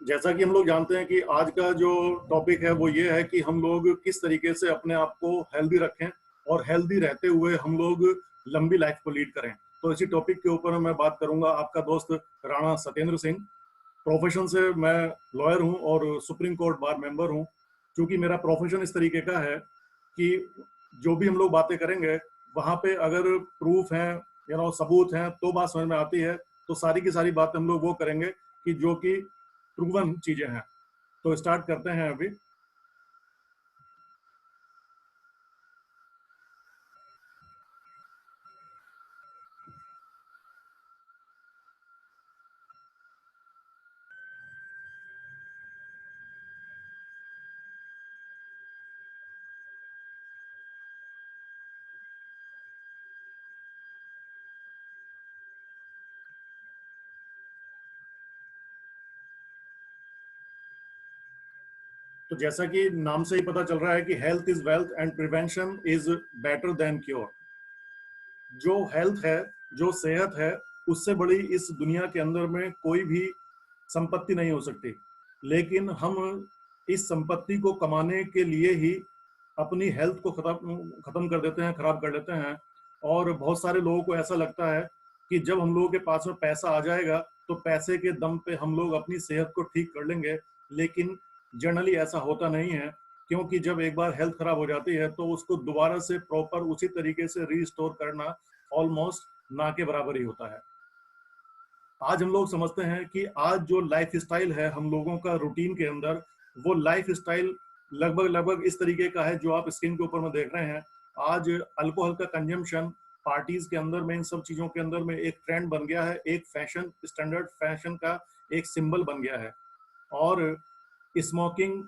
जैसा कि हम लोग जानते हैं कि आज का जो टॉपिक है वो ये है कि हम लोग किस तरीके से अपने आप को हेल्दी रखें और हेल्दी रहते हुए हम लोग लंबी लाइफ को लीड करें। तो इसी टॉपिक के ऊपर मैं बात करूंगा। आपका दोस्त राणा सत्येंद्र सिंह। प्रोफेशन से मैं लॉयर हूं और सुप्रीम कोर्ट बार मेंबर हूं। क्योंकि मेरा प्रोफेशन इस तरीके का है कि जो भी हम लोग बातें करेंगे वहां पे अगर प्रूफ है, सबूत हैं तो बात समझ में आती है। तो सारी की सारी बातें हम लोग वो करेंगे कि जो कि प्रूवन चीजें हैं। तो स्टार्ट करते हैं अभी। तो जैसा कि नाम से ही पता चल रहा है कि health is wealth and prevention is better than cure. जो हेल्थ है, जो सेहत है, उससे बड़ी इस दुनिया के अंदर में कोई भी संपत्ति नहीं हो सकती। लेकिन हम इस संपत्ति को कमाने के लिए ही अपनी हेल्थ को खत्म कर देते हैं, खराब कर लेते हैं। और बहुत सारे लोगों को ऐसा लगता है कि जब हम लोगों के पास में पैसा आ जाएगा तो पैसे के दम पे हम लोग अपनी सेहत को ठीक कर लेंगे। लेकिन जनरली ऐसा होता नहीं है, क्योंकि जब एक बार हेल्थ खराब हो जाती है तो उसको दोबारा से प्रॉपर उसी तरीके से रीस्टोर करना ऑलमोस्ट ना के बराबर ही होता है। आज हम लोग समझते हैं कि आज जो लाइफ स्टाइल है हम लोगों का रूटीन के अंदर, वो लाइफ स्टाइल लगभग लगभग इस तरीके का है जो आप स्क्रीन के ऊपर में देख रहे हैं। आज अल्कोहल का कंजम्पशन पार्टीज के अंदर में, इन सब चीजों के अंदर में एक ट्रेंड बन गया है, एक फैशन, स्टैंडर्ड फैशन का एक सिंबल बन गया है। और स्मोकिंग,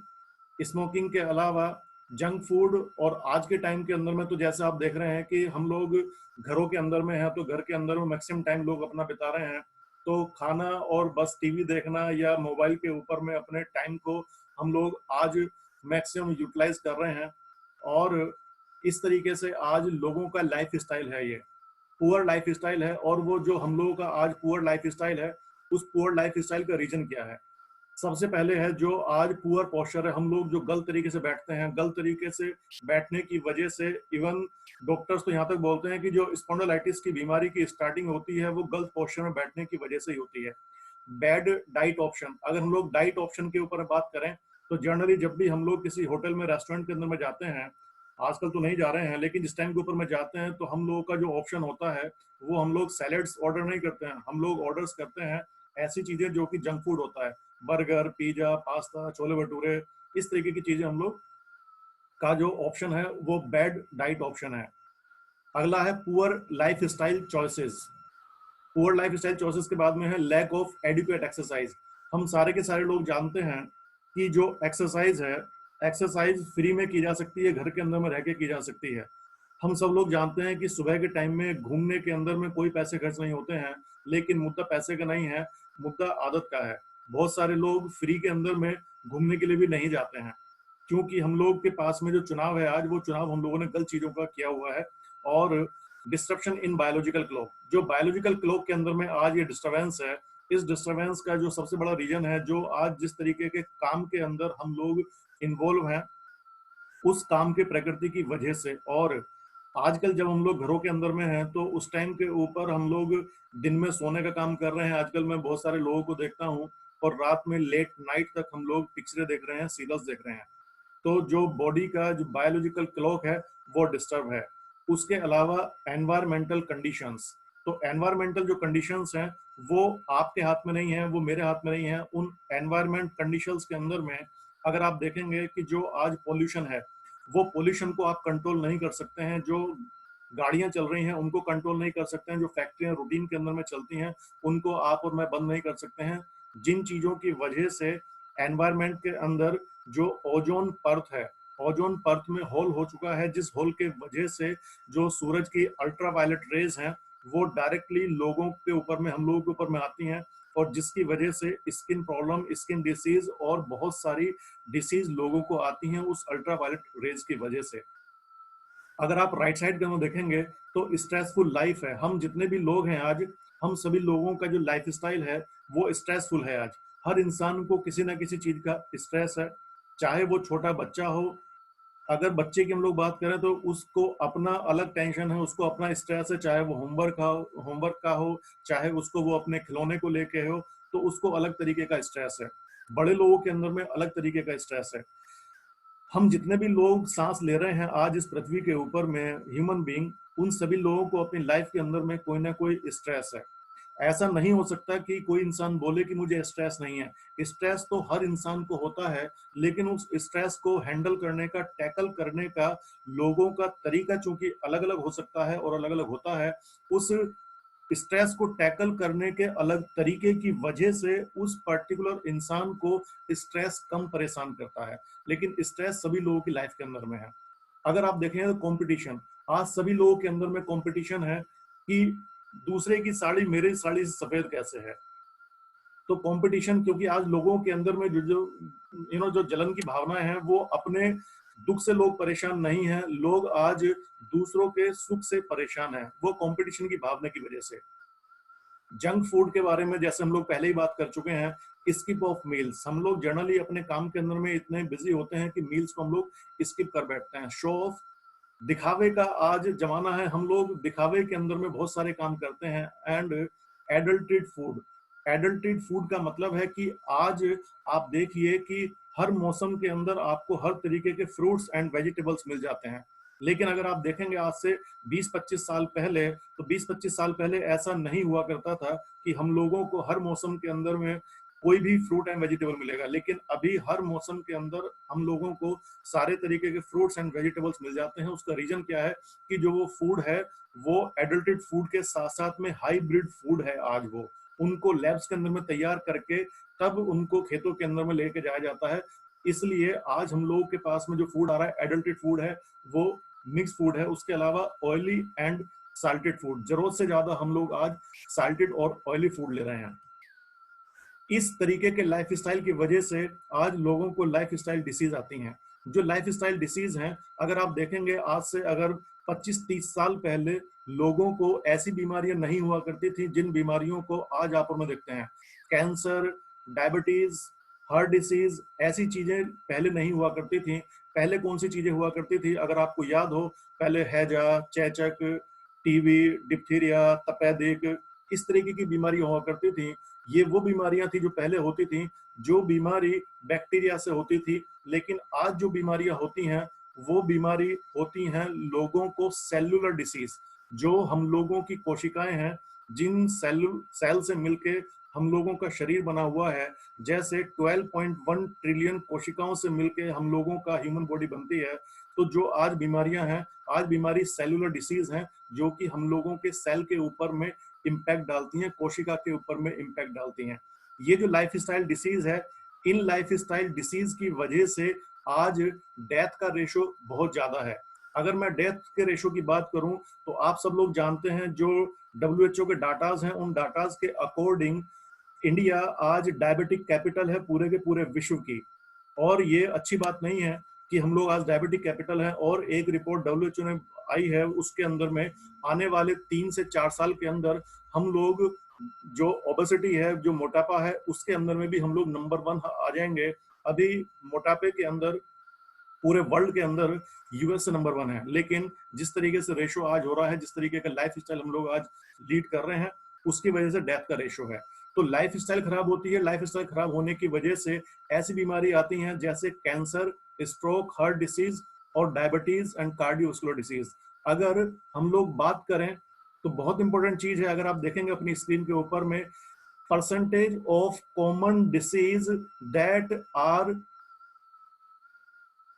स्मोकिंग के अलावा जंक फूड। और आज के टाइम के अंदर में तो जैसे आप देख रहे हैं कि हम लोग घरों के अंदर में हैं तो घर के अंदर में मैक्सिमम टाइम लोग अपना बिता रहे हैं। तो खाना और बस टीवी देखना या मोबाइल के ऊपर में अपने टाइम को हम लोग आज मैक्सिमम यूटिलाइज कर रहे हैं। और इस तरीके से आज लोगों का लाइफ स्टाइल है, ये पुअर लाइफ स्टाइल है। और वो जो हम लोगों का आज पुअर लाइफ स्टाइल है, उस पुअर लाइफ स्टाइल का रीजन क्या है? सबसे पहले है जो आज पुअर पोस्चर है। हम लोग जो गलत तरीके से बैठते हैं, गलत तरीके से बैठने की वजह से इवन डॉक्टर्स तो यहाँ तक बोलते हैं कि जो स्पॉन्डिलाइटिस की बीमारी की स्टार्टिंग होती है वो गलत पोस्चर में बैठने की वजह से ही होती है। बैड डाइट ऑप्शन, अगर हम लोग डाइट ऑप्शन के ऊपर बात करें तो जनरली जब भी हम लोग किसी होटल में, रेस्टोरेंट के अंदर में जाते हैं, आजकल तो नहीं जा रहे हैं लेकिन जिस टाइम के ऊपर में जाते हैं तो हम लोगों का जो ऑप्शन होता है वो हम लोग सैलेड्स ऑर्डर नहीं करते हैं, हम लोग ऑर्डर्स करते हैं ऐसी चीजें जो कि जंक फूड होता है। Burger, pizza, pasta, chole bhature, इस तरीके की चीजें हम लोग का जो ऑप्शन है वो बैड डाइट ऑप्शन है। अगला है poor life style choices. Poor life style choices के बाद में है लैक ऑफ एडिक्वेट एक्सरसाइज। हम सारे के सारे लोग जानते हैं कि जो एक्सरसाइज है, एक्सरसाइज फ्री में की जा सकती है, घर के अंदर में रह के की जा सकती है। हम सब लोग जानते हैं कि सुबह के टाइम में घूमने के अंदर में कोई पैसे खर्च नहीं होते हैं। लेकिन मुद्दा पैसे का नहीं है, मुद्दा आदत का है। बहुत सारे लोग फ्री के अंदर में घूमने के लिए भी नहीं जाते हैं, क्योंकि हम लोग के पास में जो चुनाव है आज, वो चुनाव हम लोगों ने गलत चीजों का किया हुआ है। और डिस्ट्रप्शन इन बायोलॉजिकल क्लॉक, जो बायोलॉजिकल क्लॉक के अंदर में आज ये डिस्टर्बेंस है, इस डिस्टर्बेंस का जो सबसे बड़ा रीजन है, जो आज जिस तरीके के काम के अंदर हम लोग इन्वॉल्व हैं उस काम के प्रकृति की वजह से। और आजकल जब हम लोग घरों के अंदर में हैं तो उस टाइम के ऊपर हम लोग दिन में सोने का काम कर रहे हैं। आजकल मैं बहुत सारे लोगों को देखता हूँ और रात में लेट नाइट तक हम लोग पिक्चरें देख रहे हैं, सीरियल्स देख रहे हैं। तो जो बॉडी का जो बायोलॉजिकल क्लॉक है वो डिस्टर्ब है। उसके अलावा एनवायरमेंटल कंडीशंस, तो एनवायरमेंटल जो कंडीशंस हैं वो आपके हाथ में नहीं है, वो मेरे हाथ में नहीं है। उन एनवायरमेंट कंडीशंस के अंदर में अगर आप देखेंगे कि जो आज पॉल्यूशन है, वो पॉल्यूशन को आप कंट्रोल नहीं कर सकते हैं। जो गाड़ियां चल रही हैं उनको कंट्रोल नहीं कर सकते हैं, जो फैक्ट्रियां रूटीन के अंदर में चलती हैं उनको आप और मैं बंद नहीं कर सकते हैं। जिन चीजों की वजह से एनवायरमेंट के अंदर जो ओजोन परत है, ओजोन परत में होल हो चुका है, जिस होल के वजह से जो सूरज की अल्ट्रावायलेट रेज हैं वो डायरेक्टली लोगों के ऊपर में, हम लोगों के ऊपर में आती हैं। और जिसकी वजह से स्किन प्रॉब्लम, स्किन डिसीज और बहुत सारी डिसीज लोगों को आती हैं उस अल्ट्रावायलेट रेज की वजह से। अगर आप राइट साइड में देखेंगे तो स्ट्रेसफुल लाइफ है। हम जितने भी लोग हैं आज, हम सभी लोगों का जो लाइफ स्टाइल है वो स्ट्रेसफुल है आज। हर इंसान को किसी ना किसी चीज का स्ट्रेस है, चाहे वो छोटा बच्चा हो। अगर बच्चे की हम लोग बात करें तो उसको अपना अलग टेंशन है, उसको अपना स्ट्रेस है, चाहे वो होमवर्क का हो, चाहे उसको वो अपने खिलौने को लेके हो, तो उसको अलग तरीके का स्ट्रेस है। बड़े लोगों के अंदर में अलग तरीके का स्ट्रेस है। हम जितने भी लोग सांस ले रहे हैं आज इस पृथ्वी के ऊपर में, ह्यूमन बीइंग, उन सभी लोगों को अपनी लाइफ के अंदर में कोई ना कोई स्ट्रेस है। ऐसा नहीं हो सकता कि कोई इंसान बोले कि मुझे स्ट्रेस नहीं है। स्ट्रेस तो हर इंसान को होता है, लेकिन उस स्ट्रेस को हैंडल करने का, टैकल करने का लोगों का तरीका चूंकि अलग अलग हो सकता है और अलग अलग होता है, उस स्ट्रेस को टैकल करने के अलग तरीके की वजह से उस पर्टिकुलर इंसान को स्ट्रेस कम परेशान करता है। लेकिन स्ट्रेस सभी लोगों की लाइफ के अंदर में है। अगर आप देखें तो कंपटीशन, आज सभी लोगों के अंदर में कंपटीशन है कि दूसरे की साड़ी मेरी साड़ी से सफेद कैसे है। तो कंपटीशन, क्योंकि आज लोगों के अंदर में जो जो जो जलन की भावना है, वो अपने दुख से लोग परेशान नहीं है, लोग आज दूसरों के सुख से परेशान है, वो कंपटीशन की भावना की वजह से। जंक फूड के बारे में जैसे हम लोग पहले ही बात कर चुके हैं, स्किप ऑफ मील्स, हम लोग जनरली अपने काम के अंदर में इतने बिजी होते हैं कि मील्स को हम लोग स्किप कर बैठते हैं। शो ऑफ, दिखावे का आज जमाना है, हम लोग दिखावे के अंदर में बहुत सारे काम करते हैं। एंड एडल्टेड फूड, एडल्टेड फूड का मतलब है कि आज आप देखिए कि हर मौसम के अंदर आपको हर तरीके के फ्रूट्स एंड वेजिटेबल्स मिल जाते हैं। लेकिन अगर आप देखेंगे आज से 20-25 साल पहले, तो 20-25 साल पहले ऐसा नहीं हुआ करता था कि हम लोगों को हर मौसम के अंदर में कोई भी फ्रूट एंड वेजिटेबल मिलेगा। लेकिन अभी हर मौसम के अंदर हम लोगों को सारे तरीके के फ्रूट्स एंड वेजिटेबल्स मिल जाते हैं। उसका रीजन क्या है कि जो वो फूड है वो एडल्टेड फूड के साथ साथ में हाइब्रिड फूड है। आज वो उनको लैब्स के अंदर में तैयार करके तब उनको खेतों के अंदर में लेके जाया जाता है। इसलिए आज हम लोगों के पास में जो फूड आ रहा है एडल्टेड फूड है, वो मिक्स फूड है। उसके अलावा ऑयली एंड साल्टेड फूड, जरूरत से ज्यादा हम लोग आज साल्टेड और ऑयली फूड ले रहे हैं। इस तरीके के लाइफ स्टाइल की वजह से आज लोगों को लाइफ स्टाइल डिसीज आती हैं। जो लाइफ स्टाइल डिसीज हैं, अगर आप देखेंगे आज से अगर 25-30 साल पहले लोगों को ऐसी बीमारियां नहीं हुआ करती थी जिन बीमारियों को आज आप में देखते हैं। कैंसर, डायबिटीज, हार्ट डिसीज, ऐसी चीजें पहले नहीं हुआ करती थी। पहले कौन सी चीजें हुआ करती थी अगर आपको याद हो, पहले हैजा, चेचक, टीबी, डिप्थीरिया, तपेदिक, इस तरीके की बीमारियां हुआ करती थी। ये वो बीमारियां थी जो पहले होती थी, जो बीमारी बैक्टीरिया से होती थी। लेकिन आज जो बीमारियां होती हैं वो बीमारी होती हैं लोगों को सेलुलर डिसीज, जो हम लोगों की कोशिकाएं हैं, जिन सेल से मिलके हम लोगों का शरीर बना हुआ है। जैसे 12.1 ट्रिलियन कोशिकाओं से मिलके हम लोगों का ह्यूमन बॉडी बनती है। तो जो आज बीमारियां हैं, आज बीमारी सेलुलर डिसीज हैं, जो कि हम लोगों के सेल के ऊपर में इम्पैक्ट डालती हैं, कोशिका के ऊपर में इम्पैक्ट डालती हैं। ये जो लाइफस्टाइल डिसीज है, इन लाइफस्टाइल डिसीज की वजह से आज डेथ का रेशो बहुत ज्यादा है। अगर मैं डेथ के रेशो की बात करूं तो आप सब लोग जानते हैं, जो WHO के डाटाज हैं, उन डाटाज के अकॉर्डिंग इंडिया आज डायबिटिक कैपिटल है पूरे के पूरे विश्व की। और ये अच्छी बात नहीं है कि हम लोग आज डायबिटिक कैपिटल है। और एक रिपोर्ट WHO ने आई है, उसके अंदर में आने वाले 3 से 4 साल के अंदर हम लोग जो ओबेसिटी है, जो मोटापा है, उसके अंदर में भी हम लोग नंबर 1 आ जाएंगे। अभी मोटापे के अंदर पूरे वर्ल्ड के अंदर यूएस से नंबर 1 है। लेकिन जिस तरीके से रेशो आज हो रहा है, जिस तरीके का लाइफ स्टाइल हम लोग आज लीड कर रहे हैं, उसकी वजह से डेथ का रेशो है। तो लाइफ स्टाइल खराब होती है। लाइफ स्टाइल खराब होने की वजह से ऐसी बीमारी आती हैं जैसे कैंसर, स्ट्रोक, हार्ट डिसीज और डायबिटीज एंड कार्डियोवास्कुलर डिसीज। अगर हम लोग बात करें तो बहुत इंपॉर्टेंट चीज है, अगर आप देखेंगे अपनी स्क्रीन के ऊपर में, percentage of common disease that are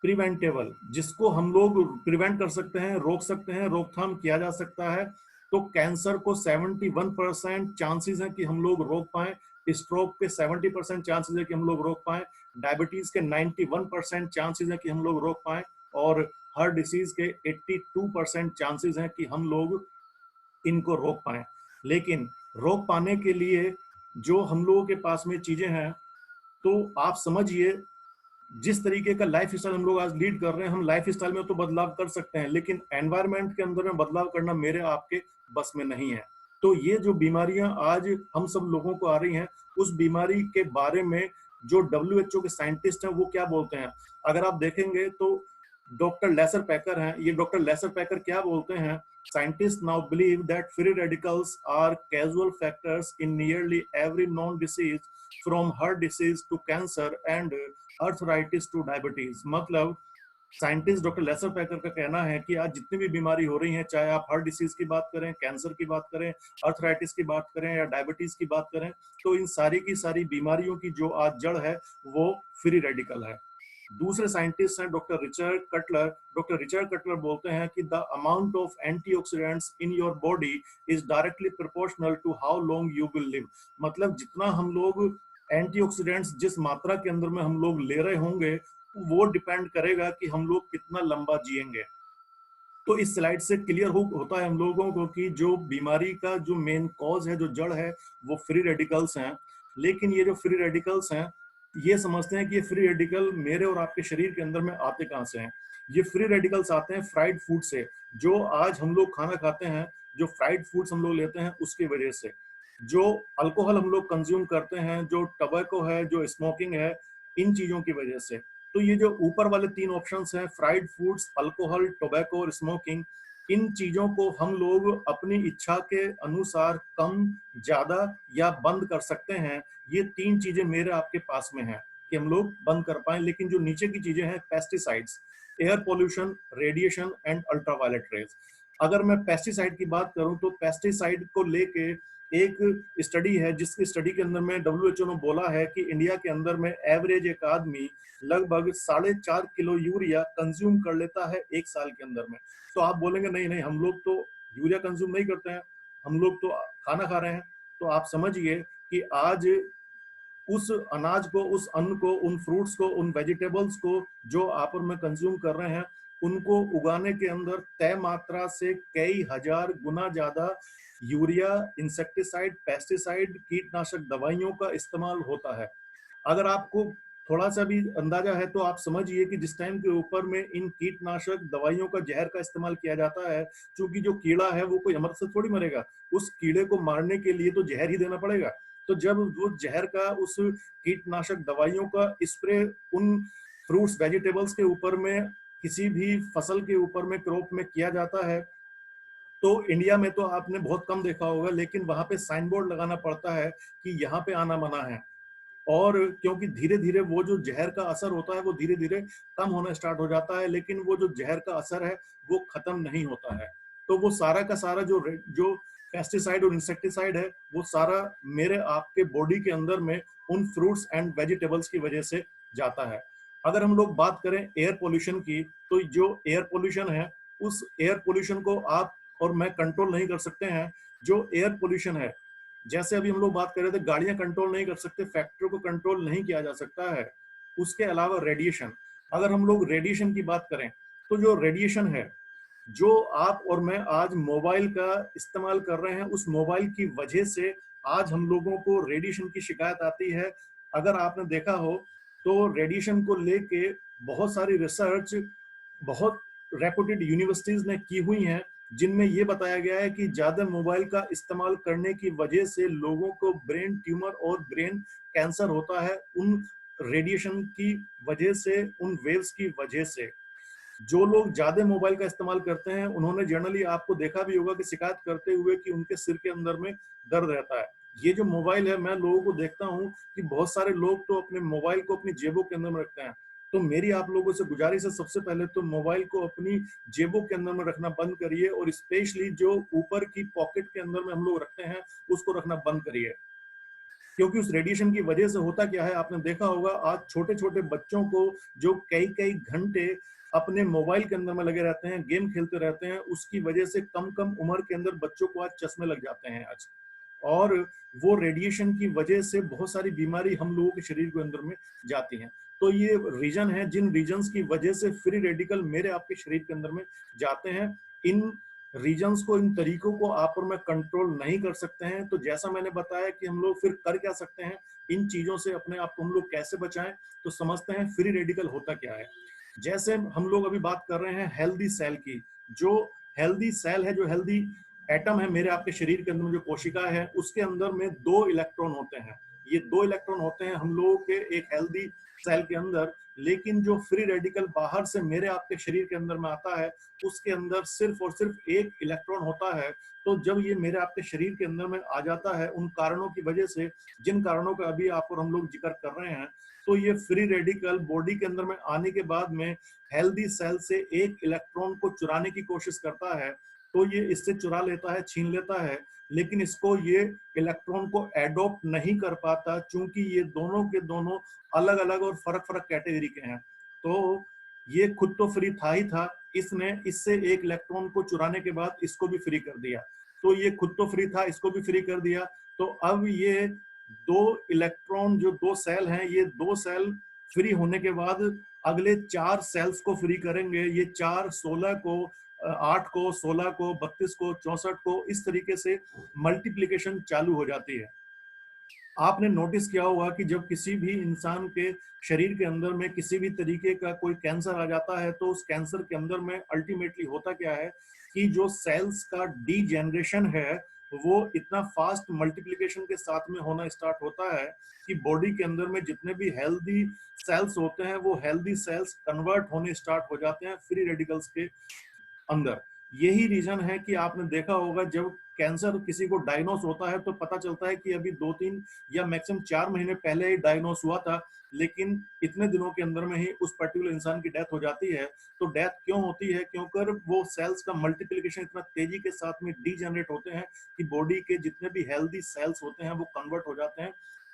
preventable, जिसको हम लोग प्रिवेंट कर सकते हैं, रोक सकते हैं, रोकथाम किया जा सकता है। तो कैंसर को 71% चांसेस है कि हम लोग रोक पाए, स्ट्रोक के 70% चांसेस है कि हम लोग रोक पाए, डायबिटीज के 91% चांसेस है कि हम लोग रोक पाए, और हार्ट डिसीज के 82% चांसेस हैं कि हम लोग इनको रोक पाए। लेकिन रोक पाने के लिए जो हम लोगों के पास में चीजें हैं, तो आप समझिए जिस तरीके का लाइफ स्टाइल हम लोग आज लीड कर रहे हैं, हम लाइफ स्टाइल में तो बदलाव कर सकते हैं, लेकिन एनवायरनमेंट के अंदर में बदलाव करना मेरे आपके बस में नहीं है। तो ये जो बीमारियां आज हम सब लोगों को आ रही हैं, उस बीमारी के बारे में जो डब्ल्यूएचओ के साइंटिस्ट हैं वो क्या बोलते हैं, अगर आप देखेंगे तो डॉक्टर लेसर पैकर हैं, ये डॉक्टर लेसर पैकर क्या बोलते हैं, scientists now believe that free radicals are causal factors in nearly every known disease from heart disease to cancer and arthritis to diabetes। मतलब साइंटिस्ट डॉक्टर लेसर पैकर का कहना है कि आज जितनी भी बीमारी हो रही है, चाहे आप हार्ट डिसीज की बात करें, कैंसर की बात करें, अर्थराइटिस की बात करें या डायबिटीज की बात करें, तो इन सारी की सारी बीमारियों की जो आज जड़ है वो फ्री रेडिकल है। दूसरे साइंटिस्ट हैं doctor Richard Cutler. Doctor Richard Cutler बोलते हैं कि the amount of antioxidants in your body is directly proportional to how long you will live. मतलब जितना हम लोग एंटीऑक्सीडेंट्स जिस मात्रा के अंदर में हम लोग ले रहे होंगे, वो डिपेंड करेगा कि हम लोग कितना लंबा जिएंगे। तो इस स्लाइड से क्लियर होता है हम लोगों को कि जो बीमारी का जो मेन कॉज है, जो जड़ है, वो फ्री रेडिकल्स हैं। लेकिन ये जो फ्री रेडिकल्स हैं, ये समझते हैं कि ये फ्री रेडिकल मेरे और आपके शरीर के अंदर में आते कहाँ से हैं। ये फ्री रेडिकल्स आते हैं फ्राइड फूड से। जो आज हम लोग खाना खाते हैं, जो फ्राइड फूड्स हम लोग लेते हैं, उसकी वजह से। जो अल्कोहल हम लोग कंज्यूम करते हैं, जो टबैको है, जो स्मोकिंग है, इन चीजों की वजह से। तो ये जो ऊपर वाले तीन ऑप्शंस हैं, फ्राइड फूड्स, अल्कोहल, टोबैको और स्मोकिंग, इन चीजों को हम लोग अपनी इच्छा के अनुसार कम, ज्यादा या बंद कर सकते हैं। ये तीन चीजें मेरे आपके पास में हैं कि हम लोग बंद कर पाए। लेकिन जो नीचे की चीजें हैं, pesticides, air pollution, radiation and ultraviolet rays. अगर मैं पेस्टिसाइड की बात करूं तो पेस्टिसाइड को लेके एक स्टडी है, जिसकी स्टडी के अंदर में डब्ल्यूएचओ ने बोला है कि इंडिया के अंदर में एवरेज एक आदमी लगभग 4.5 किलो यूरिया कंज्यूम कर लेता है एक साल के अंदर में। तो आप बोलेंगे नहीं नहीं, हम लोग तो यूरिया कंज्यूम नहीं करते हैं, हम लोग तो खाना खा रहे हैं। तो आप समझिए कि आज उस अनाज को, उस अन्न को, उन फ्रूट्स को, उन वेजिटेबल्स को जो आप और मैं कंज्यूम कर रहे हैं, उनको उगाने के अंदर तय मात्रा से कई हजार गुना ज्यादा यूरिया, इंसेक्टिसाइड, पेस्टिसाइड, कीटनाशक दवाइयों का इस्तेमाल होता है। अगर आपको थोड़ा सा भी अंदाजा है तो आप समझिए कि जिस टाइम के ऊपर में इन कीटनाशक दवाइयों का, जहर का इस्तेमाल किया जाता है, क्योंकि जो कीड़ा है वो कोई अमृत से थोड़ी मरेगा, उस कीड़े को मारने के लिए तो जहर ही देना पड़ेगा। तो जब वो जहर का, उस कीटनाशक दवाइयों का स्प्रे उन फ्रूट्स, वेजिटेबल्स के ऊपर में, किसी भी फसल के ऊपर में, क्रॉप में किया जाता है, तो इंडिया में तो आपने बहुत कम देखा होगा, लेकिन वहां पे साइन बोर्ड लगाना पड़ता है कि यहाँ पे आना मना है। और क्योंकि धीरे धीरे वो जो जहर का असर होता है वो धीरे धीरे कम होना स्टार्ट हो जाता है, लेकिन वो जो जहर का असर है वो खत्म नहीं होता है। तो वो सारा का सारा जो पेस्टिसाइड और इंसेक्टिसाइड है, वो सारा मेरे आपके बॉडी के अंदर में उन फ्रूट्स एंड वेजिटेबल्स की वजह से जाता है। अगर हम लोग बात करें एयर पोल्यूशन की, तो जो एयर पोल्यूशन है, उस एयर पोल्यूशन को आप और मैं कंट्रोल नहीं कर सकते हैं। जो एयर पोल्यूशन है, जैसे अभी हम लोग बात कर रहे थे, गाड़ियां कंट्रोल नहीं कर सकते, फैक्ट्रियों को कंट्रोल नहीं किया जा सकता है। उसके अलावा रेडिएशन, अगर हम लोग रेडिएशन की बात करें, तो जो रेडिएशन है, जो आप और मैं आज मोबाइल का इस्तेमाल कर रहे हैं, उस मोबाइल की वजह से आज हम लोगों को रेडिएशन की शिकायत आती है। अगर आपने देखा हो तो रेडिएशन को लेके बहुत सारी रिसर्च बहुत रेपुटेड यूनिवर्सिटीज ने की हुई हैं, जिनमें ये बताया गया है कि ज्यादा मोबाइल का इस्तेमाल करने की वजह से लोगों को ब्रेन ट्यूमर और ब्रेन कैंसर होता है, उन रेडिएशन की वजह से, उन वेव्स की वजह से। जो लोग ज्यादा मोबाइल का इस्तेमाल करते हैं, उन्होंने जनरली आपको देखा भी होगा कि शिकायत करते हुए कि उनके सिर के अंदर में दर्द रहता है। ये जो मोबाइल है, मैं लोगों को देखता हूँ कि बहुत सारे लोग तो अपने मोबाइल को अपनी जेबों के अंदर में रखते हैं। तो मेरी आप लोगों से गुजारिश है, सबसे पहले तो मोबाइल को अपनी जेबों के अंदर में रखना बंद करिए, और स्पेशली जो ऊपर की पॉकेट के अंदर में हम लोग रखते हैं, उसको रखना बंद करिए। क्योंकि उस रेडिएशन की वजह से होता क्या है, आपने देखा होगा आज छोटे छोटे बच्चों को जो कई कई घंटे अपने मोबाइल के अंदर में लगे रहते हैं, गेम खेलते रहते हैं, उसकी वजह से कम कम उम्र के अंदर बच्चों को आज चश्मे लग जाते हैं आज। और वो रेडिएशन की वजह से बहुत सारी बीमारी हम लोगों के शरीर के अंदर में जाती हैं। तो ये रीजन है, जिन रीजन्स की वजह से फ्री रेडिकल मेरे आपके शरीर के अंदर में जाते हैं। इन रीजन्स को, इन तरीकों को आप और मैं कंट्रोल नहीं कर सकते हैं। तो जैसा मैंने बताया कि हम लोग फिर कर क्या सकते हैं, इन चीजों से अपने आप को हम लोग कैसे बचाएं, तो समझते हैं फ्री रेडिकल होता क्या है। जैसे हम लोग अभी बात कर रहे हैं हेल्दी सेल की, जो हेल्दी सेल है, जो हेल्दी एटम है मेरे आपके शरीर के अंदर में, जो कोशिका है उसके अंदर में 2 इलेक्ट्रॉन होते हैं। ये 2 इलेक्ट्रॉन होते हैं हम लोगों के एक हेल्दी सेल के अंदर। लेकिन जो फ्री रेडिकल बाहर से मेरे आपके शरीर के अंदर में आता है, उसके अंदर सिर्फ और सिर्फ 1 इलेक्ट्रॉन होता है। तो जब ये मेरे आपके शरीर के अंदर में आ जाता है, उन कारणों की वजह से, जिन कारणों का अभी आप और हम लोग जिक्र कर रहे हैं, तो ये फ्री रेडिकल बॉडी के अंदर में आने के बाद में हेल्दी सेल से 1 इलेक्ट्रॉन को चुराने की कोशिश करता है। तो ये इससे चुरा लेता है, छीन लेता है, लेकिन इसको ये इलेक्ट्रॉन को एडॉप्ट नहीं कर पाता, क्योंकि ये दोनों के दोनों अलग अलग और फर्क फर्क कैटेगरी के हैं। तो ये खुद तो फ्री था ही था, इसने इससे 1 इलेक्ट्रॉन को चुराने के बाद इसको भी फ्री कर दिया। तो ये खुद तो फ्री था, इसको भी फ्री कर दिया। तो अब ये 2 इलेक्ट्रॉन, जो 2 सेल हैं, ये 2 सेल फ्री होने के बाद अगले 4 सेल्स को फ्री करेंगे। ये 4 16 को, 8 को, 16 को, 32 को, 64 को, इस तरीके से मल्टीप्लीकेशन चालू हो जाती है। आपने नोटिस किया होगा कि जब किसी भी इंसान के शरीर के अंदर में किसी भी तरीके का कोई कैंसर आ जाता है, तो उस कैंसर के अंदर में अल्टीमेटली होता क्या है कि जो सेल्स का डीजेनरेशन है, वो इतना फास्ट मल्टीप्लिकेशन के साथ में होना स्टार्ट होता है कि बॉडी के अंदर में जितने भी हेल्दी सेल्स होते हैं, वो हेल्दी सेल्स कन्वर्ट होने स्टार्ट हो जाते हैं फ्री रेडिकल्स के अंदर। यही रीजन है कि आपने देखा होगा जब कैंसर किसी को डायग्नोस होता है, तो पता चलता है कि अभी 2-3 या मैक्सिमम 4 महीने पहले ही डायग्नोस हुआ था, लेकिन इतने दिनों के अंदर में ही उस पर्टिकुलर इंसान की डेथ हो जाती है। तो डेथ क्यों होती है? क्योंकि वो सेल्स का मल्टीप्लिकेशन इतना तेजी के साथ में डीजेनरेट होते हैं कि बॉडी के जितने भी हेल्दी सेल्स होते हैं, वो कन्वर्ट हो जाते हैं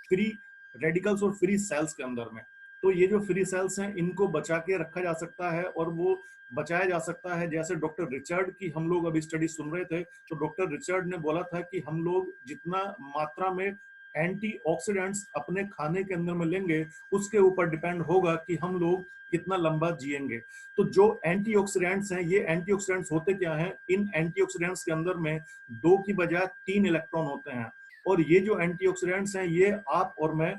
फ्री रेडिकल्स और फ्री सेल्स के अंदर में। तो ये जो फ्री सेल्स हैं, इनको बचा के रखा जा सकता है, और वो बचाया जा सकता है। जैसे डॉक्टर रिचर्ड की हम लोग अभी स्टडी सुन रहे थे, तो डॉक्टर रिचर्ड ने बोला था कि हम लोग जितना मात्रा में एंटीऑक्सीडेंट्स अपने खाने के अंदर में लेंगे, उसके ऊपर डिपेंड होगा कि हम लोग कितना लंबा जिएंगे। तो जो एंटीऑक्सीडेंट्स हैं, ये एंटीऑक्सीडेंट्स होते क्या हैं? इन एंटीऑक्सीडेंट्स के अंदर में 2 की बजाय 3 इलेक्ट्रॉन होते हैं। और ये जो एंटीऑक्सीडेंट्स हैं, ये आप और मैं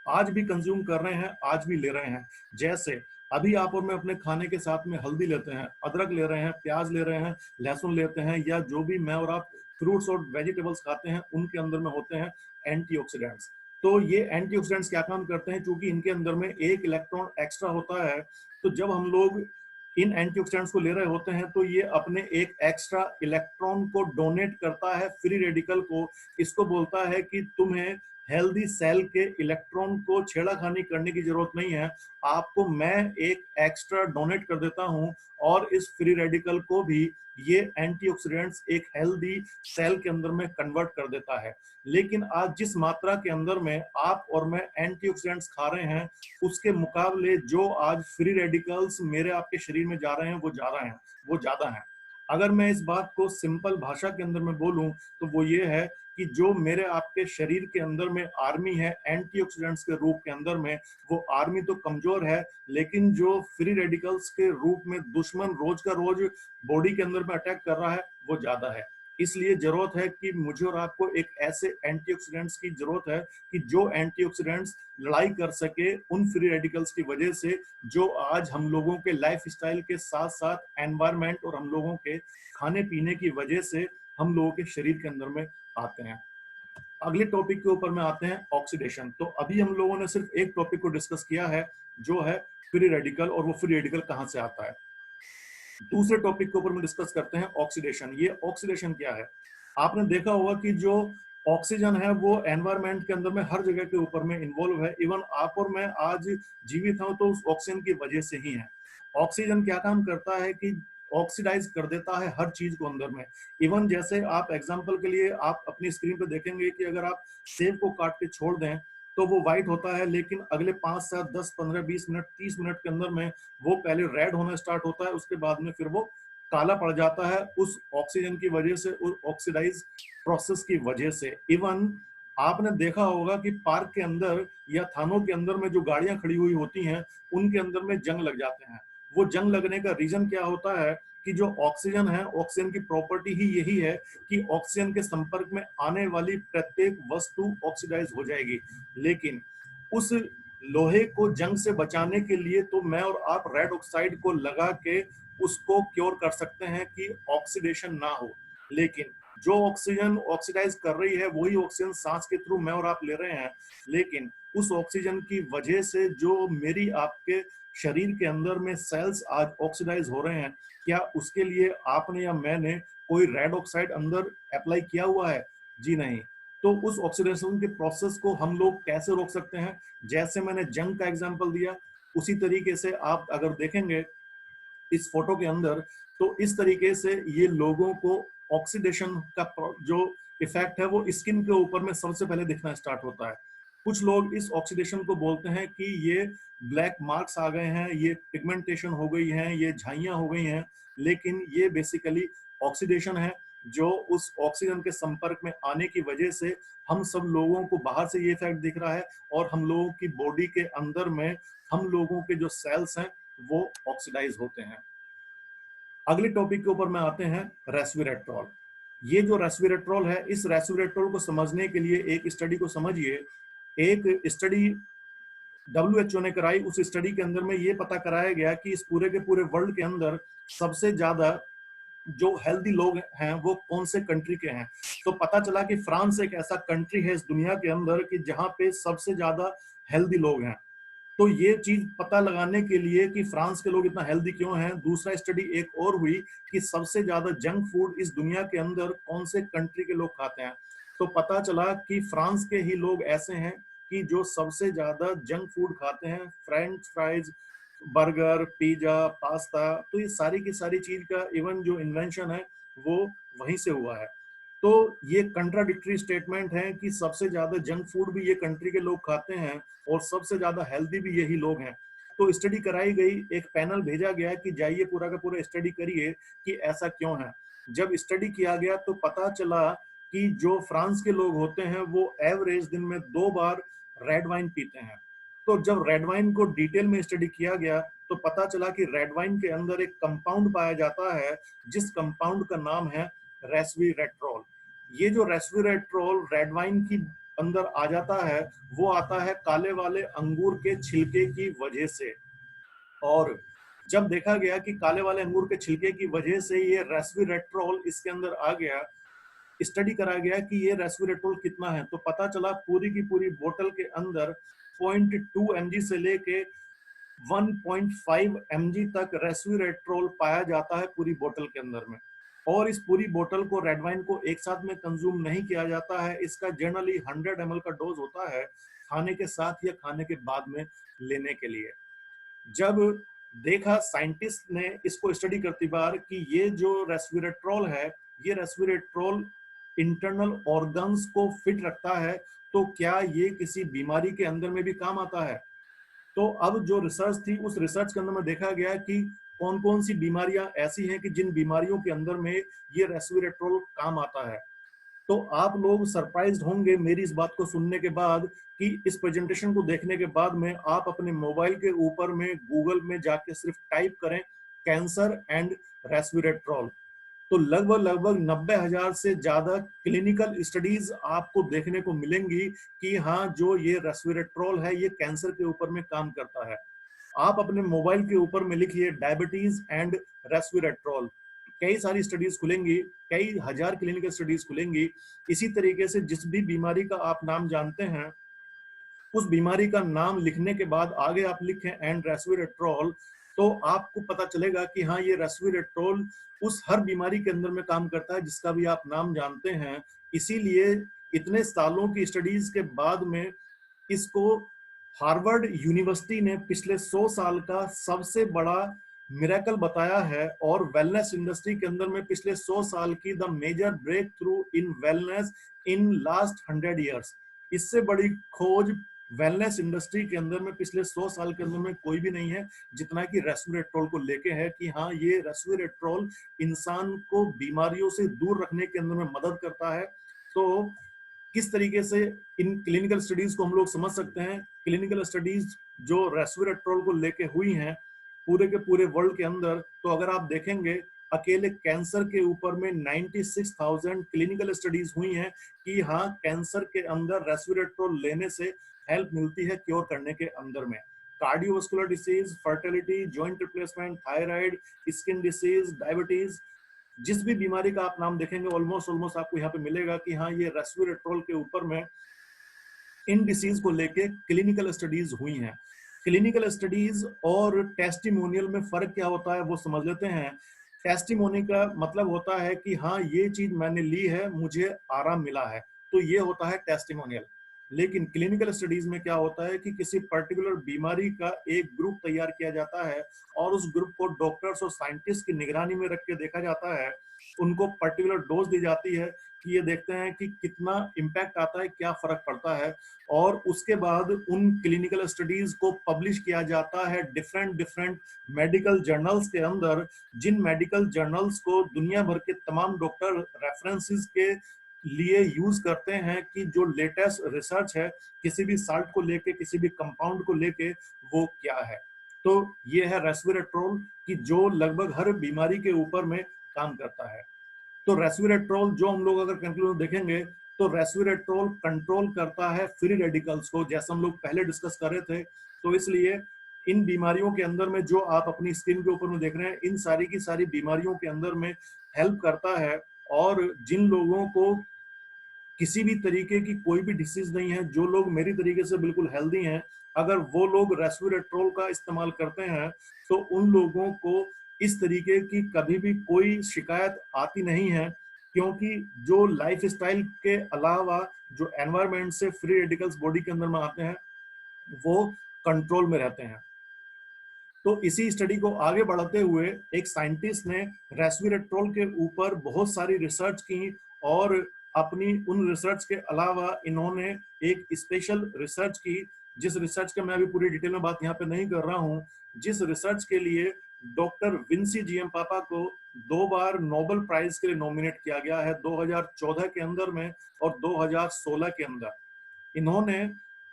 आज भी कंज्यूम कर रहे हैं, आज भी ले रहे हैं। जैसे अभी आप और मैं अपने खाने के साथ में हल्दी लेते हैं, अदरक ले रहे हैं, प्याज ले रहे हैं, लहसुन लेते हैं, या जो भी मैं और आप फ्रूट्स और वेजिटेबल्स खाते हैं, उनके अंदर में होते हैं एंटीऑक्सीडेंट्स। तो ये एंटीऑक्सीडेंट्स क्या काम करते हैं? क्योंकि इनके अंदर में 1 इलेक्ट्रॉन एक्स्ट्रा होता है, तो जब हम लोग इन एंटीऑक्सीडेंट्स को ले रहे होते हैं, तो ये अपने एक एक्स्ट्रा इलेक्ट्रॉन को डोनेट करता है फ्री रेडिकल को। इसको बोलता है कि तुम्हें हेल्दी सेल के इलेक्ट्रॉन को छेड़ाखानी करने की जरूरत नहीं है, आपको मैं एक एक्स्ट्रा डोनेट कर देता हूं, और इस फ्री रेडिकल को भी ये एंटीऑक्सीडेंट्स एक हेल्दी सेल के अंदर में कन्वर्ट कर देता है। लेकिन आज जिस मात्रा के अंदर में आप और मैं एंटीऑक्सीडेंट्स खा रहे हैं, उसके मुकाबले जो आज फ्री रेडिकल्स मेरे आपके शरीर में जा रहे हैं, वो ज्यादा हैं। अगर मैं इस बात को सिंपल भाषा के अंदर में बोलूं, तो वो ये है कि जो मेरे आपके शरीर के अंदर में आर्मी है एंटीऑक्सीडेंट्स के रूप के अंदर में, वो आर्मी तो कमजोर है, लेकिन जो फ्री रेडिकल्स के रूप में दुश्मन रोज का रोज बॉडी के अंदर में अटैक कर रहा है, वो ज्यादा है। इसलिए जरूरत है कि मुझे और आपको एक ऐसे एंटीऑक्सीडेंट्स की जरूरत है कि जो एंटीऑक्सीडेंट्स लड़ाई कर सके उन फ्री रेडिकल्स की वजह से, जो आज हम लोगों के लाइफ स्टाइल के साथ साथ एनवायरमेंट और हम लोगों के खाने पीने की वजह से हम लोगों के शरीर के अंदर में आते हैं। अगले टॉपिक के ऊपर में आते हैं, ऑक्सीडेशन। तो अभी हम लोगों ने सिर्फ एक टॉपिक को डिस्कस किया है, जो है फ्री रेडिकल, और वो फ्री रेडिकल कहां से आता है। दूसरे टॉपिक के ऊपर में डिस्कस करते हैं ऑक्सीडेशन। ये ऑक्सीडेशन क्या है? आपने देखा होगा कि जो ऑक्सीजन है, वो एनवायरमेंट के अंदर में हर जगह के ऊपर में इन्वॉल्व है। इवन आप और मैं आज जीवित हूं, तो उस ऑक्सीजन की वजह से ही है। ऑक्सीजन क्या काम करता है कि ऑक्सीडाइज कर देता है हर चीज को अंदर में। इवन जैसे आप एग्जांपल के लिए आप अपनी स्क्रीन पे देखेंगे कि अगर आप सेब को काट के छोड़ दें, तो वो व्हाइट होता है, लेकिन अगले 5 7 10 15 20 मिनट 30 मिनट के अंदर में वो पहले रेड होना स्टार्ट होता है, उसके बाद में फिर वो काला पड़ जाता है, उस ऑक्सीजन की वजह से, उस ऑक्सीडाइज प्रोसेस की वजह से। इवन आपने देखा होगा कि पार्क के अंदर या थानों के अंदर में जो गाड़ियां खड़ी हुई होती हैं, उनके अंदर में जंग लग जाते हैं। वो जंग लगने का रीजन क्या होता है कि जो ऑक्सीजन है, ऑक्सीजन की प्रॉपर्टी ही यही है कि ऑक्सीजन के संपर्क में आने वाली प्रत्येक वस्तु ऑक्सीडाइज हो जाएगी। लेकिन उस लोहे को जंग से बचाने के लिए तो मैं और आप रेड ऑक्साइड को लगा के उसको क्योर कर सकते हैं कि ऑक्सीडेशन ना हो। लेकिन जो ऑक्सीजन ऑक्सीडाइज कर रही है वही ऑक्सीजन सांस के थ्रू मैं और आप ले रहे हैं, लेकिन उस ऑक्सीजन की वजह से जो मेरी आपके शरीर के अंदर में सेल्स आज ऑक्सीडाइज हो रहे हैं, क्या उसके लिए आपने या मैंने कोई रेड ऑक्साइड अंदर अप्लाई किया हुआ है? जी नहीं। तो उस ऑक्सीडेशन के प्रोसेस को हम लोग कैसे रोक सकते हैं? जैसे मैंने जंग का एग्जांपल दिया, उसी तरीके से आप अगर देखेंगे इस फोटो के अंदर, तो इस तरीके से ये लोगों को ऑक्सीडेशन का जो इफेक्ट है वो स्किन के ऊपर में सबसे पहले दिखना स्टार्ट होता है। कुछ लोग इस ऑक्सीडेशन को बोलते हैं कि ये ब्लैक मार्क्स आ गए हैं, ये पिगमेंटेशन हो गई है, ये झाइयां हो गई हैं, लेकिन ये बेसिकली ऑक्सीडेशन है जो उस ऑक्सीजन के संपर्क में आने की वजह से हम सब लोगों को बाहर से ये इफेक्ट दिख रहा है और हम लोगों की बॉडी के अंदर में हम लोगों के जो सेल्स हैं वो ऑक्सीडाइज होते हैं। अगले टॉपिक के ऊपर में आते हैं, रेस्वेरेट्रॉल। ये जो रेस्वेरेट्रॉल है, इस रेस्वेरेट्रॉल को समझने के लिए एक स्टडी को समझिए। एक स्टडी डब्ल्यूएचओ ने कराई, उस स्टडी के अंदर में ये पता कराया गया कि इस पूरे के पूरे वर्ल्ड के अंदर सबसे ज्यादा जो हेल्दी लोग हैं वो कौन से कंट्री के हैं। तो पता चला कि फ्रांस एक ऐसा कंट्री है इस दुनिया के अंदर कि जहां पे सबसे ज्यादा हेल्दी लोग हैं। तो ये चीज पता लगाने के लिए कि फ्रांस के लोग इतना हेल्दी क्यों हैं, दूसरा स्टडी एक और हुई कि सबसे ज्यादा जंक फूड इस दुनिया के अंदर कौन से कंट्री के लोग खाते हैं। तो पता चला कि फ्रांस के ही लोग ऐसे हैं कि जो सबसे ज्यादा जंक फूड खाते हैं, French fries, burger, pizza, pasta. तो ये सारी की सारी चीज का इवन जो इन्वेंशन है वो वहीं से हुआ है। तो ये कंट्राडिक्टरी स्टेटमेंट है कि सबसे ज्यादा जंक फूड भी ये कंट्री के लोग खाते हैं और सबसे ज्यादा हेल्दी भी यही लोग हैं। तो स्टडी कराई गई, एक पैनल भेजा गया कि जाइए पूरा का पूरा स्टडी करिए कि ऐसा क्यों है। जब स्टडी किया गया तो पता चला कि जो फ्रांस के लोग होते हैं वो एवरेज दिन में 2 बार रेड वाइन पीते हैं। तो जब रेड वाइन को डिटेल में स्टडी किया गया तो पता चला कि रेड वाइन के अंदर एक कंपाउंड पाया जाता है जिस कंपाउंड का नाम है रेस्वेरेट्रॉल। ये जो रेस्वेरेट्रॉल रेड वाइन की अंदर आ जाता है वो आता है काले वाले अंगूर के छिलके की वजह से। और जब देखा गया कि काले वाले अंगूर के छिलके की वजह से ये रेस्वेरेट्रॉल इसके अंदर आ गया, स्टडी करा गया कि ये रेस्वेरेट्रॉल कितना है, तो पता चला पूरी की पूरी बोतल के अंदर 0.2 mg से लेके 1.5 mg तक रेस्वेरेट्रॉल पाया जाता है पूरी बोतल के अंदर में। और इस पूरी बोतल को, रेड वाइन को एक साथ में कंज्यूम नहीं किया जाता है, इसका जनरली 100 ml का डोज होता है खाने के साथ या खाने के बाद में लेने के लिए। जब देखा साइंटिस्ट ने इसको स्टडी करती बार कि ये जो रेस्वेरेट्रॉल है, ये रेस्वेरेट्रॉल इंटरनल ऑर्गन्स को फिट रखता है, तो क्या ये किसी बीमारी के अंदर में भी काम आता है? तो अब जो रिसर्च थी उस रिसर्च के अंदर में देखा गया कि कौन कौन सी बीमारियां ऐसी हैं कि जिन बीमारियों के अंदर में ये रेस्वेरेट्रॉल काम आता है। तो आप लोग सरप्राइज्ड होंगे मेरी इस बात को सुनने के बाद कि इस प्रेजेंटेशन को देखने के बाद में आप अपने मोबाइल के ऊपर में गूगल में जाके सिर्फ टाइप करें कैंसर एंड रेस्वेरेट्रॉल, तो लगभग लगभग 90,000 से ज्यादा क्लिनिकल स्टडीज आपको देखने को मिलेंगी कि हाँ, जो ये रेस्वेरेट्रॉल है ये कैंसर के ऊपर में काम करता है। आप अपने मोबाइल के ऊपर में लिखिए डायबिटीज एंड रेस्वेरेट्रॉल, कई सारी स्टडीज खुलेंगी, कई हजार क्लिनिकल स्टडीज खुलेंगी। इसी तरीके से जिस भी बीमारी का आप नाम जानते हैं उस बीमारी का नाम लिखने के बाद आगे आप लिखें एंड रेस्वेरेट्रॉल, तो आपको पता चलेगा कि हाँ, ये रेस्वेरेट्रॉल उस हर बीमारी के अंदर में काम करता है जिसका भी आप नाम जानते हैं। इसीलिए इतने सालों की स्टडीज के बाद में इसको हार्वर्ड यूनिवर्सिटी ने पिछले 100 साल का सबसे बड़ा मिरेकल बताया है और वेलनेस इंडस्ट्री के अंदर में पिछले 100 साल की the major breakthrough in wellness in last 100 years. इससे बड़ी खोज वेलनेस इंडस्ट्री के अंदर में पिछले 100 साल के अंदर में कोई भी नहीं है जितना कि रेस्वेरेट्रॉल को लेके है कि हाँ, ये रेस्वेरेट्रॉल इंसान को बीमारियों से दूर रखने के अंदर में मदद करता है। तो किस तरीके से इन क्लिनिकल स्टडीज को हम लोग समझ सकते हैं? क्लिनिकल स्टडीज जो रेस्वेरेट्रॉल को लेके हुई हैं पूरे के पूरे वर्ल्ड के अंदर, तो अगर आप देखेंगे अकेले कैंसर के ऊपर में 96,000 क्लिनिकल स्टडीज हुई हैं कि हाँ, कैंसर के अंदर रेस्वेरेट्रॉल लेने से हेल्प मिलती है क्योर करने के अंदर में। Cardiovascular disease, fertility, joint replacement, thyroid, skin disease, diabetes, जिस भी बीमारी का आप नाम देखेंगे ऑलमोस्ट ऑलमोस्ट आपको यहाँ पे मिलेगा कि हाँ ये रेस्पिरेट्रोल के ऊपर में इन डिसीज को लेके क्लिनिकल स्टडीज हुई हैं। क्लिनिकल स्टडीज और टेस्टिमोनियल में फर्क क्या होता है वो समझ लेते हैं। टेस्टिमोनी का मतलब होता है कि हाँ ये चीज मैंने ली है, मुझे आराम मिला है, तो ये होता है टेस्टिमोनियल। लेकिन क्लिनिकल स्टडीज में क्या होता है कि किसी पर्टिकुलर बीमारी का एक ग्रुप तैयार किया जाता है और उस ग्रुप को डॉक्टर्स और साइंटिस्ट की निगरानी में रख के देखा जाता है, उनको पर्टिकुलर डोज दी जाती है कि ये देखते हैं कि कितना इम्पैक्ट आता है, क्या फर्क पड़ता है, और उसके बाद उन क्लिनिकल स्टडीज को पब्लिश किया जाता है डिफरेंट डिफरेंट मेडिकल जर्नल्स के अंदर, जिन मेडिकल जर्नल्स को दुनिया भर के तमाम डॉक्टर रेफरेंसेस के लिए यूज करते हैं कि जो लेटेस्ट रिसर्च है किसी भी साल्ट को लेके, किसी भी कंपाउंड को लेके, वो क्या है। तो ये है रेस्वेरेट्रोल कि जो लगभग हर बीमारी के ऊपर में काम करता है। तो रेस्वेरेट्रोल जो हम लोग अगर कंक्लूजन देखेंगे तो रेस्वेरेट्रोल कंट्रोल करता है फ्री रेडिकल्स को, जैसा हम लोग पहले डिस्कस कर रहे थे। तो इसलिए इन बीमारियों के अंदर में जो आप अपनी स्किन के ऊपर में देख रहे हैं, इन सारी की सारी बीमारियों के अंदर में हेल्प करता है। और जिन लोगों को किसी भी तरीके की कोई भी डिसीज नहीं है, जो लोग मेरी तरीके से बिल्कुल हेल्दी हैं, अगर वो लोग रेस्वेरेट्रोल का इस्तेमाल करते हैं तो उन लोगों को इस तरीके की कभी भी कोई शिकायत आती नहीं है, क्योंकि जो लाइफ स्टाइल के अलावा जो एनवायरमेंट से फ्री रेडिकल्स बॉडी के अंदर में आते हैं वो कंट्रोल में रहते हैं। तो इसी स्टडी को आगे बढ़ाते हुए एक साइंटिस्ट ने रेस्वेरेट्रोल के ऊपर बहुत सारी रिसर्च की, और अपनी उन रिसर्च के अलावा इन्होंने एक स्पेशल रिसर्च की, जिस रिसर्च का मैं अभी पूरी डिटेल में बात यहाँ पे नहीं कर रहा हूँ, जिस रिसर्च के लिए डॉक्टर विंसी जीएम पापा को 2 बार नोबेल प्राइज के लिए नॉमिनेट किया गया है, 2014 के अंदर में और 2016 के अंदर। इन्होंने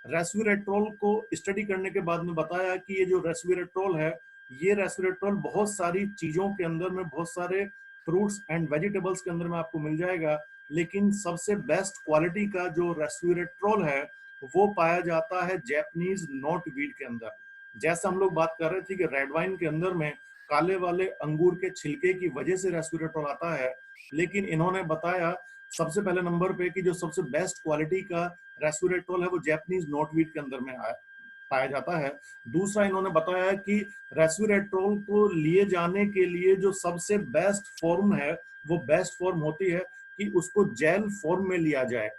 रेस्वेरेट्रोल को स्टडी करने के बाद में बताया कि ये जो रेस्वेरेट्रोल है, ये रेस्वेरेट्रोल बहुत सारी चीजों के अंदर में, बहुत सारे फ्रूट्स एंड वेजिटेबल्स के अंदर में आपको मिल जाएगा, लेकिन सबसे बेस्ट क्वालिटी का जो रेस्वेरेट्रोल है वो पाया जाता है जैपनीज नोट वीड के अंदर। जैसा हम लोग बात कर रहे थे कि रेड वाइन के अंदर में काले वाले अंगूर के छिलके की वजह से रेस्वेरेट्रोल आता है, लेकिन इन्होंने बताया सबसे पहले नंबर पे कि जो सबसे बेस्ट क्वालिटी का रेस्वेरेट्रोल है वो जैपनीज नोटवीड के अंदर में पाया जाता है। दूसरा इन्होंने बताया कि रेस्वेरेट्रोल को लिए जाने के लिए जो सबसे बेस्ट फॉर्म है वो बेस्ट फॉर्म होती है कि उसको जेल फॉर्म में लिया जाए।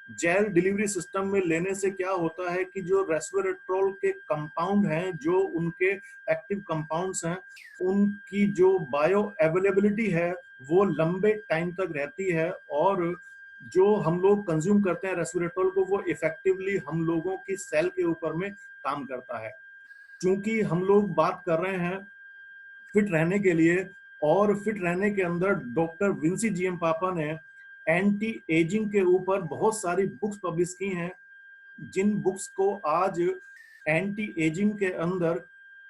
जेल डिलीवरी सिस्टम में लेने से क्या होता है कि जो रेस्वेरेट्रोल के कंपाउंड हैं, जो उनके एक्टिव कंपाउंड्स हैं, उनकी जो बायो अवेलेबिलिटी है वो लंबे टाइम तक रहती है, और जो हम लोग कंज्यूम करते हैं रेस्वेरेट्रोल को वो इफेक्टिवली हम लोगों की सेल के ऊपर में काम करता है। क्योंकि हम लोग बात कर रहे हैं फिट रहने के लिए, और फिट रहने के अंदर डॉक्टर विंसी जीएम पापा ने एंटी एजिंग के ऊपर बहुत सारी बुक्स पब्लिश की हैं, जिन बुक्स को आज एंटी एजिंग के अंदर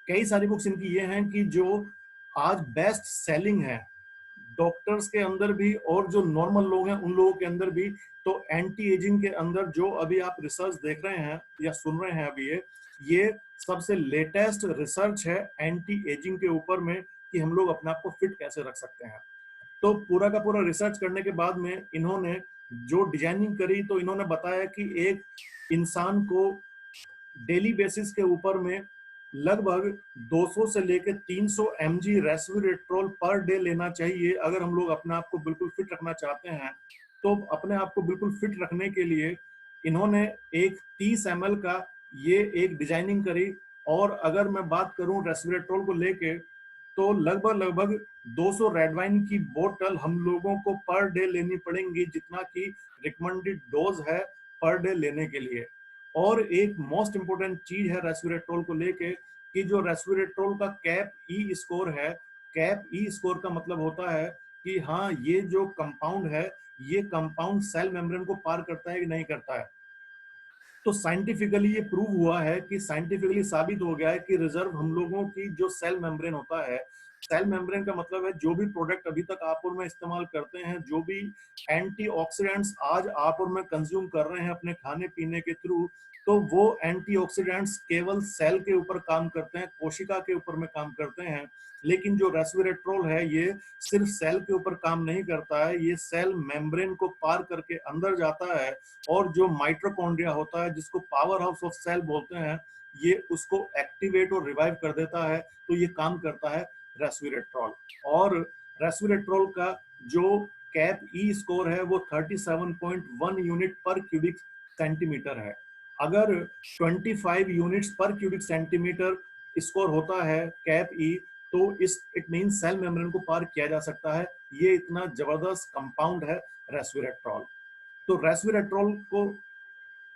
कई सारी बुक्स इनकी ये हैं कि जो आज बेस्ट सेलिंग है डॉक्टर्स के अंदर भी और जो नॉर्मल लोग हैं उन लोगों के अंदर भी। तो एंटी एजिंग के अंदर जो अभी आप रिसर्च देख रहे हैं या सुन रहे हैं अभी, ये सबसे लेटेस्ट रिसर्च है एंटी एजिंग के ऊपर में कि हम लोग अपने आप को फिट कैसे रख सकते हैं। तो पूरा का पूरा रिसर्च करने के बाद में इन्होंने जो डिजाइनिंग करी, तो इन्होंने बताया कि एक इंसान को डेली बेसिस के ऊपर में लगभग 200 से लेकर 300 mg रेस्वेरेट्रोल पर डे लेना चाहिए अगर हम लोग अपने आप को बिल्कुल फिट रखना चाहते हैं। तो अपने आप को बिल्कुल फिट रखने के लिए इन्होंने एक 30 ml का ये एक डिजाइनिंग करी, और अगर मैं बात करूं रेस्वेरेट्रोल को लेके तो लगभग लगभग 200 रेड वाइन की बोतल हम लोगों को पर डे लेनी पड़ेंगी, जितना कि रिकमेंडेड डोज है पर डे लेने के लिए। और एक मोस्ट इंपोर्टेंट चीज है रेस्वेरेट्रोल को लेके कि जो रेस्वेरेट्रोल का कैप ई स्कोर है, कैप ई स्कोर का मतलब होता है कि हाँ ये जो कंपाउंड है ये कंपाउंड सेल मेम्ब्रेन को पार करता है कि नहीं करता है। तो साइंटिफिकली ये प्रूव हुआ है कि साइंटिफिकली साबित हो गया है कि रिजर्व हम लोगों की जो सेल मेम्ब्रेन होता है, सेल मेम्ब्रेन का मतलब है जो भी प्रोडक्ट अभी तक आप और मैं इस्तेमाल करते हैं, जो भी एंटीऑक्सीडेंट्स आज आप और मैं कंज्यूम कर रहे हैं अपने खाने पीने के थ्रू, तो वो एंटीऑक्सीडेंट्स केवल सेल के ऊपर काम करते हैं, कोशिका के ऊपर में काम करते हैं। लेकिन जो रेस्वेरेट्रोल है ये सिर्फ सेल के ऊपर काम नहीं करता है, ये सेल मेम्ब्रेन को पार करके अंदर जाता है और जो माइटोकॉन्ड्रिया होता है, जिसको पावर हाउस ऑफ सेल बोलते हैं, ये उसको एक्टिवेट और रिवाइव कर देता है। तो ये काम करता है रेस्वेरेट्रोल। और रेस्वेरेट्रोल का जो कैप ई स्कोर है वो 37.1 यूनिट पर क्यूबिक सेंटीमीटर है। अगर 25 यूनिट्स पर क्यूबिक सेंटीमीटर स्कोर होता है कैप ई, तो इस इट मीन सेल मेम्ब्रेन को पार किया जा सकता है। ये इतना जबरदस्त कंपाउंड है रेस्वेरेट्रोल। तो रेस्वेरेट्रोल को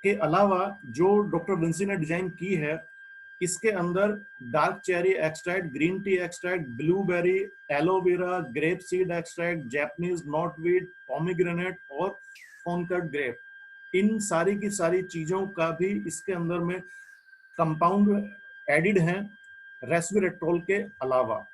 के अलावा जो डॉक्टर विंसी ने डिजाइन की है, इसके अंदर dark cherry extract, green tea extract, blueberry, aloe vera, grape seed extract, Japanese knotweed, pomegranate और फोनकट ग्रेप, इन सारी की सारी चीजों का भी इसके अंदर में कंपाउंड एडिड हैं रेस्वेरेट्रोल के अलावा।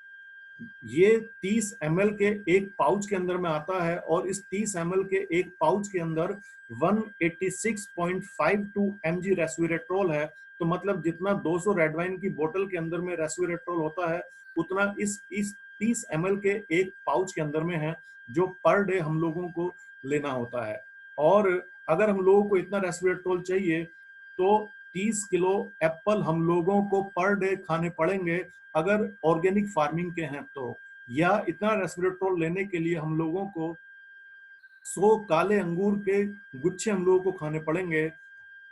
ये 30 ml के एक पाउच के अंदर में आता है और इस 30 ml के एक पाउच के अंदर 186.52 mg रेस्वेरेट्रोल है। तो मतलब जितना 200 रेड वाइन की बोतल के अंदर में रेस्वेरेट्रोल होता है, उतना इस 30 ml के एक पाउच के अंदर में है, जो पर डे हम लोगों को लेना होता है। और अगर हम लोगों को इतना रेस्वेरेट्रोल चाहिए तो 30 किलो एप्पल हम लोगों को पर डे खाने पड़ेंगे अगर ऑर्गेनिक फार्मिंग के हैं तो। या इतना रेस्वेरेट्रोल लेने के लिए हम लोगों को 100 काले अंगूर के गुच्छे हम लोगों को खाने पड़ेंगे,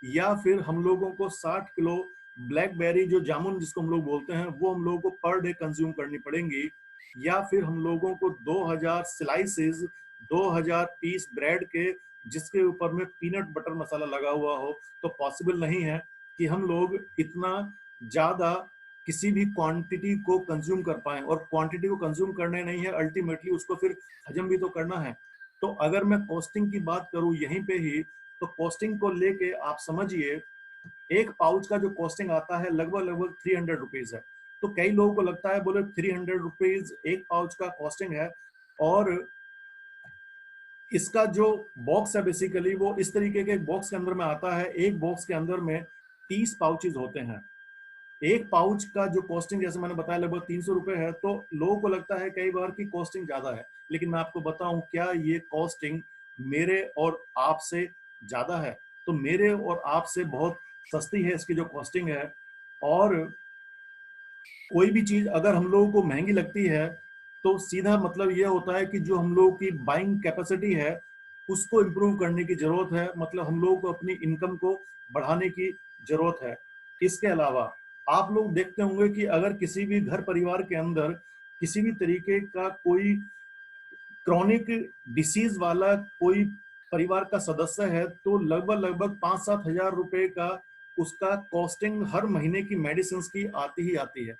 या फिर हम लोगों को 60 किलो ब्लैकबेरी, जो जामुन जिसको हम लोग बोलते हैं, वो हम लोगों को पर डे कंज्यूम करनी पड़ेंगी। या फिर हम लोगों को 2000 स्लाइसेस, 2000 पीस ब्रेड के जिसके ऊपर में पीनट बटर मसाला लगा हुआ हो, तो पॉसिबल नहीं है कि हम लोग इतना ज्यादा किसी भी क्वांटिटी को कंज्यूम कर पाए। और क्वांटिटी को कंज्यूम करने नहीं है, अल्टीमेटली उसको फिर हजम भी तो करना है। तो अगर मैं कॉस्टिंग की बात करूं यहीं पे ही, तो कॉस्टिंग को लेके आप समझिए, एक पाउच का जो कॉस्टिंग आता है लगभग लगभग 300 रुपीज है। तो कई लोगों को लगता है बोले 300 रुपीज एक पाउच का कॉस्टिंग है, और इसका जो बॉक्स है बेसिकली वो इस तरीके के बॉक्स के अंदर में आता है। एक बॉक्स के अंदर में 30 पाउचेज होते हैं। एक पाउच का जो कॉस्टिंग जैसे मैंने बताया लगभग 300 रुपए है। तो लोगों को लगता है कई बार की कॉस्टिंग ज्यादा है, लेकिन मैं आपको बताऊं क्या ये कॉस्टिंग मेरे और आपसे ज्यादा है? तो मेरे और आपसे बहुत सस्ती है इसकी जो कॉस्टिंग है। और कोई भी चीज अगर हम लोगों को महंगी लगती है, तो सीधा मतलब ये होता है कि जो हम लोगों की बाइंग कैपेसिटी है उसको इम्प्रूव करने की जरूरत है, मतलब हम लोगों को अपनी इनकम को बढ़ाने की जरूरत है। इसके अलावा आप लोग देखते होंगे कि अगर किसी भी घर परिवार के अंदर किसी भी तरीके का कोई क्रॉनिक डिसीज वाला कोई परिवार का सदस्य है, तो लगभग लगभग 5-7 हजार रुपए का उसका कॉस्टिंग हर महीने की मेडिसिन की आती ही आती है।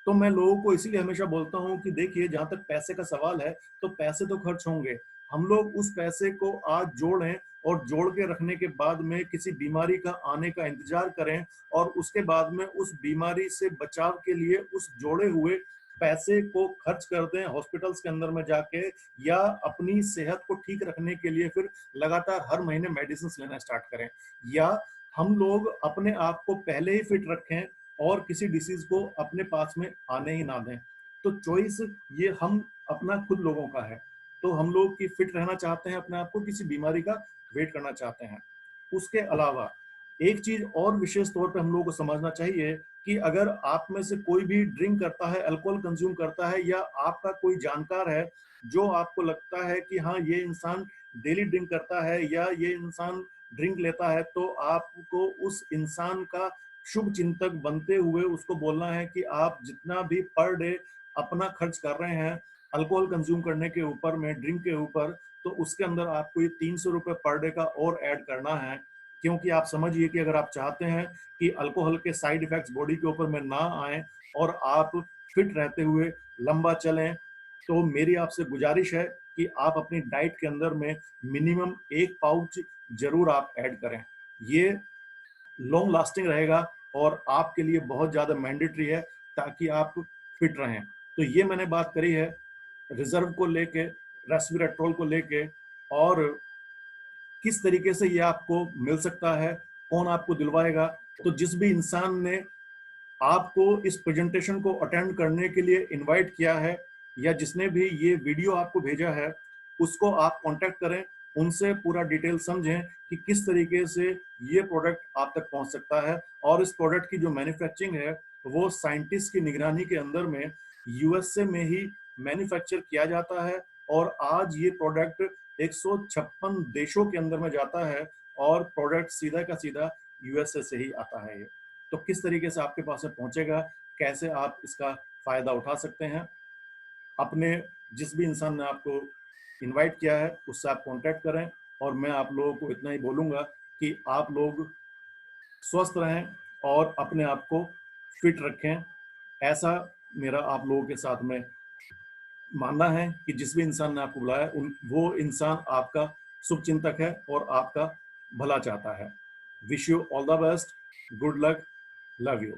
तो मैं लोगों को इसीलिए हमेशा बोलता हूँ कि देखिए, जहां तक पैसे का सवाल है तो पैसे तो खर्च होंगे, हम लोग उस पैसे को आज जोड़ें और जोड़ के रखने के बाद में किसी बीमारी का आने का इंतजार करें, और उसके बाद में उस बीमारी से बचाव के लिए उस जोड़े हुए पैसे को खर्च कर दें हॉस्पिटल्स के अंदर में जाके, या अपनी सेहत को ठीक रखने के लिए फिर लगातार हर महीने मेडिसिन लेना स्टार्ट करें। या हम लोग अपने आप को पहले ही फिट रखें और किसी डिसीज को अपने पास में आने ही ना दें। तो चॉइस ये हम अपना खुद लोगों का है। तो हम लोग की फिट रहना चाहते हैं, अपने आप को किसी बीमारी का वेट करना चाहते हैं। उसके अलावा एक चीज और विशेष तौर पे हम लोगों को समझना चाहिए कि अगर आप में से कोई भी ड्रिंक करता है, अल्कोहल कंज्यूम करता है, या आपका कोई जानकार है जो आपको लगता है कि हाँ ये इंसान डेली ड्रिंक करता है या ये इंसान ड्रिंक लेता है, तो आपको उस इंसान का शुभ चिंतक बनते हुए उसको बोलना है कि आप जितना भी पर डे अपना खर्च कर रहे हैं अल्कोहल कंज्यूम करने के ऊपर में, ड्रिंक के ऊपर, तो उसके अंदर आपको ये 300 रुपए पर डे का और ऐड करना है। क्योंकि आप समझिए कि अगर आप चाहते हैं कि अल्कोहल के साइड इफेक्ट्स बॉडी के ऊपर में ना आए और आप फिट रहते हुए लंबा चलें, तो मेरी आपसे गुजारिश है कि आप अपनी डाइट के अंदर में मिनिमम एक पाउच जरूर आप ऐड करें। ये लॉन्ग लास्टिंग रहेगा और आपके लिए बहुत ज्यादा मैंडेटरी है, ताकि आप फिट रहें। तो ये मैंने बात करी है रिजर्व को लेके, रेस्वेराट्रोल को लेके, और किस तरीके से ये आपको मिल सकता है, कौन आपको दिलवाएगा। तो जिस भी इंसान ने आपको इस प्रेजेंटेशन को अटेंड करने के लिए इनवाइट किया है, या जिसने भी ये वीडियो आपको भेजा है, उसको आप कांटेक्ट करें, उनसे पूरा डिटेल समझें कि किस तरीके से ये प्रोडक्ट आप तक पहुंच सकता है। और इस प्रोडक्ट की जो मैन्युफैक्चरिंग है वो साइंटिस्ट की निगरानी के अंदर में यूएसए में ही मैन्युफैक्चर किया जाता है, और आज ये प्रोडक्ट 156 देशों के अंदर में जाता है, और प्रोडक्ट सीधा का सीधा यूएसए से ही आता है। ये तो किस तरीके से आपके पास में पहुंचेगा, कैसे आप इसका फायदा उठा सकते हैं, अपने जिस भी इंसान ने आपको इनवाइट किया है उससे आप कांटेक्ट करें। और मैं आप लोगों को इतना ही बोलूंगा कि आप लोग स्वस्थ रहें और अपने आप को फिट रखें। ऐसा मेरा आप लोगों के साथ में मानना है कि जिस भी इंसान ने आपको बुलाया वो इंसान आपका शुभचिंतक है और आपका भला चाहता है। Wish you all the best, good luck, love you.